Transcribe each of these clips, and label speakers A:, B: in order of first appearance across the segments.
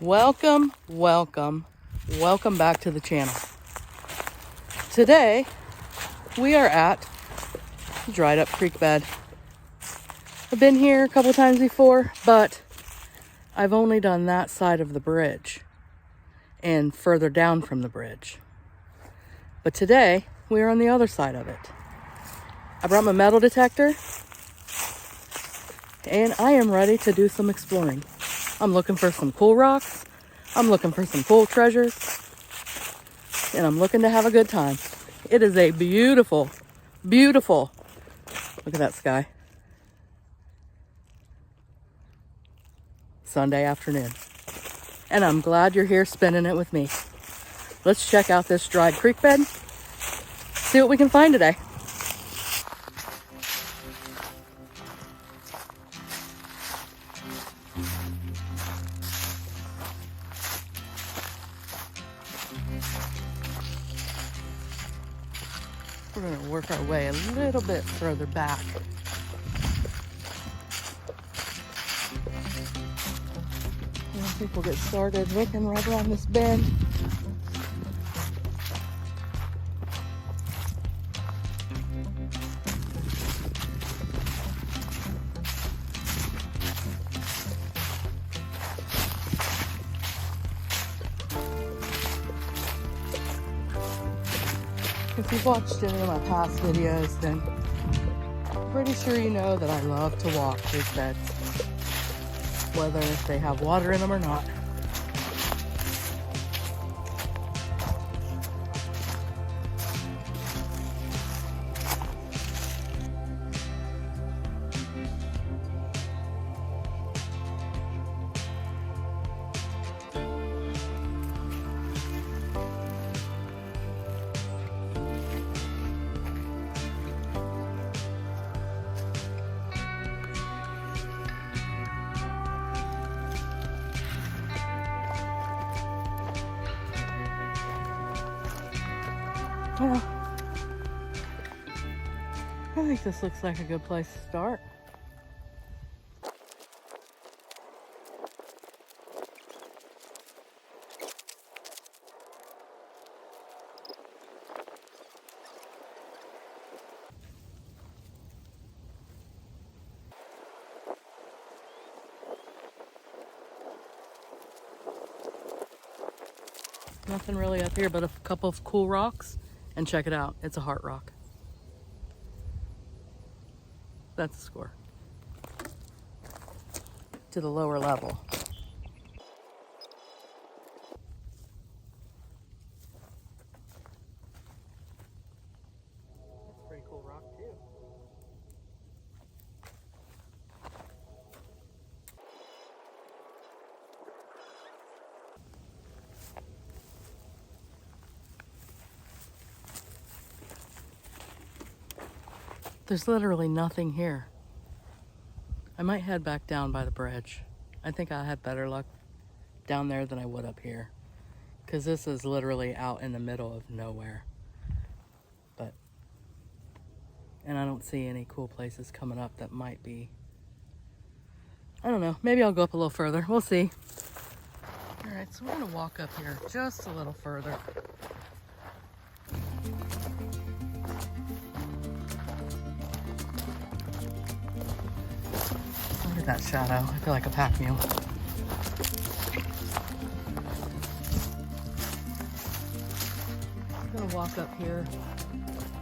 A: Welcome, welcome, welcome back to the channel. Today, we are at the dried up creek bed. I've been here a couple times before, but I've only done that side of the bridge and further down from the bridge. But today, we are on the other side of it. I brought my metal detector, and I am ready to do some exploring. I'm looking for some cool rocks. I'm looking for some cool treasures. And I'm looking to have a good time. It is a beautiful, beautiful, look at that sky, Sunday afternoon. And I'm glad you're here spending it with me. Let's check out this dried creek bed, see what we can find today. We're going to work our way a little bit further back. And I think we'll get started looking right around this bend. If you've watched any of my past videos, then I'm pretty sure you know that I love to walk creek beds, whether they have water in them or not. Well, I think this looks like a good place to start. Nothing really up here but a couple of cool rocks. And check it out, it's a heart rock. That's the score. To the lower level. That's a pretty cool rock too. There's literally nothing here. I might head back down by the bridge. I think I'll have better luck down there than I would up here, because this is literally out in the middle of nowhere. And I don't see any cool places coming up that might be, I don't know, maybe I'll go up a little further. We'll see. All right, so we're gonna walk up here just a little further. Look at that shadow. I feel like a pack mule. I'm gonna walk up here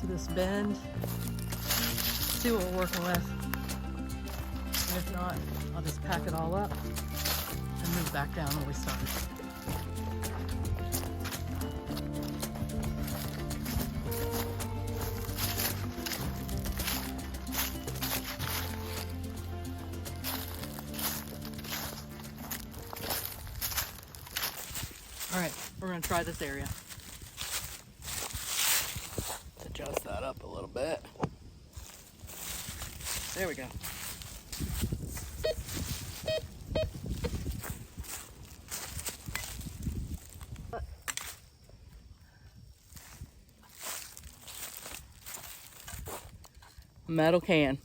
A: to this bend, see what we're working with. And if not, I'll just pack it all up and move back down where we started. All right, we're gonna try this area. Let's adjust that up a little bit. There we go. Metal can.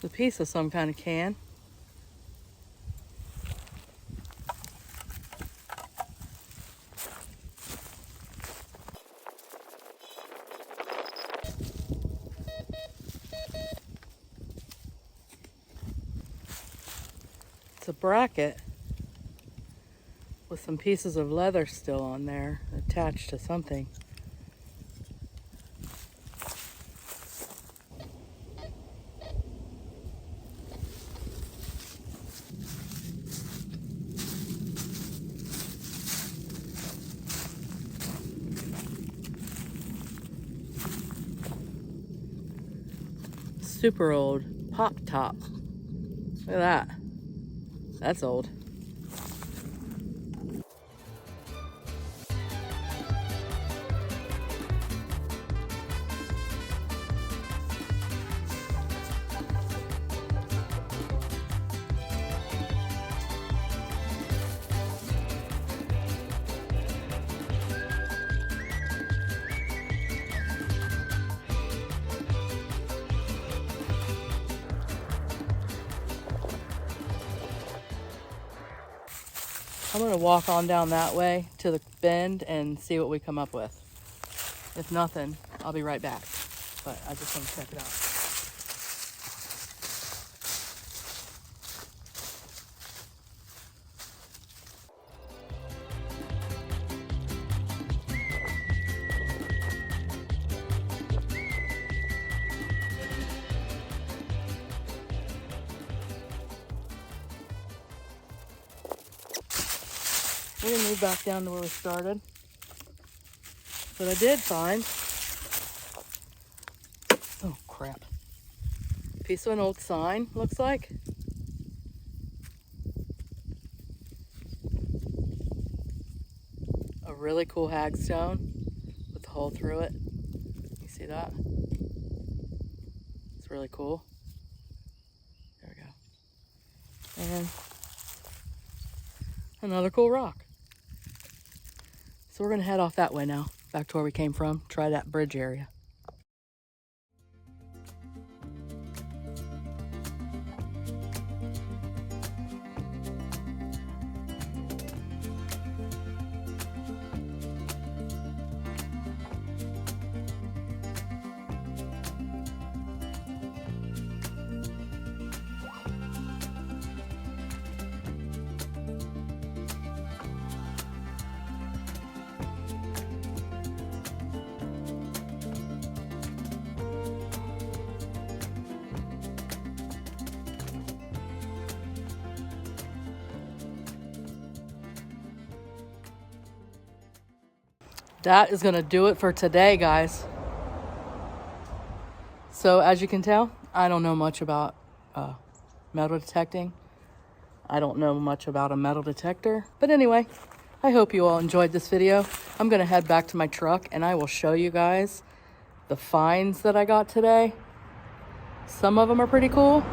A: a piece of some kind of can. It's a bracket with some pieces of leather still on there attached to something. Super old pop top. Look at that. That's old. I'm gonna walk on down that way to the bend and see what we come up with. If nothing, I'll be right back. But I just want to check it out. We didn't move back down to where we started. But I did find, oh crap, piece of an old sign, looks like. A really cool hagstone with a hole through it. You see that? It's really cool. There we go. And another cool rock. So we're gonna head off that way now, back to where we came from, try that bridge area. That is gonna do it for today, guys. So as you can tell, I don't know much about metal detecting. I don't know much about a metal detector. But anyway, I hope you all enjoyed this video. I'm gonna head back to my truck and I will show you guys the finds that I got today. Some of them are pretty cool.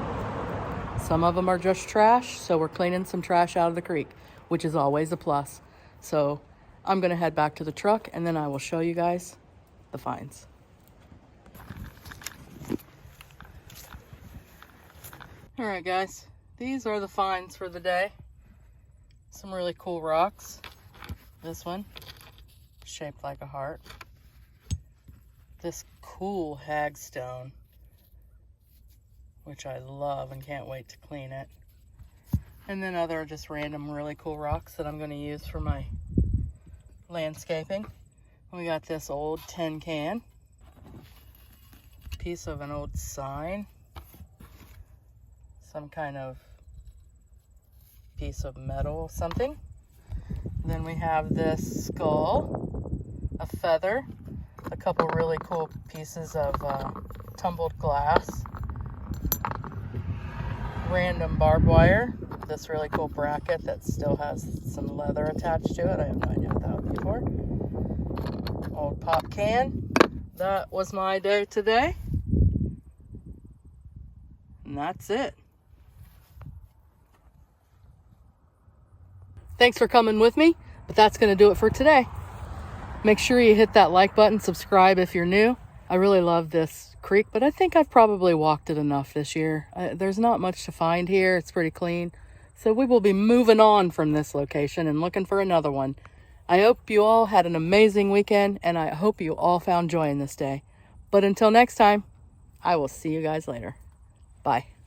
A: Some of them are just trash. So we're cleaning some trash out of the creek, which is always a plus. So I'm gonna head back to the truck and then I will show you guys the finds. All right, guys, these are the finds for the day. Some really cool rocks. This one, shaped like a heart. This cool hagstone, which I love and can't wait to clean it. And then other just random really cool rocks that I'm gonna use for my landscaping. We got this old tin can, piece of an old sign, some kind of piece of metal something. Then we have this skull, a feather, a couple really cool pieces of tumbled glass, random barbed wire, this really cool bracket that still has some leather attached to it. I have no idea what that would be for. Old pop can. That was my day today. And that's it. Thanks for coming with me, but that's going to do it for today. Make sure you hit that like button, subscribe if you're new, I really love this creek, but I think I've probably walked it enough this year. There's not much to find here. It's pretty clean. So we will be moving on from this location and looking for another one. I hope you all had an amazing weekend, and I hope you all found joy in this day. But until next time, I will see you guys later. Bye.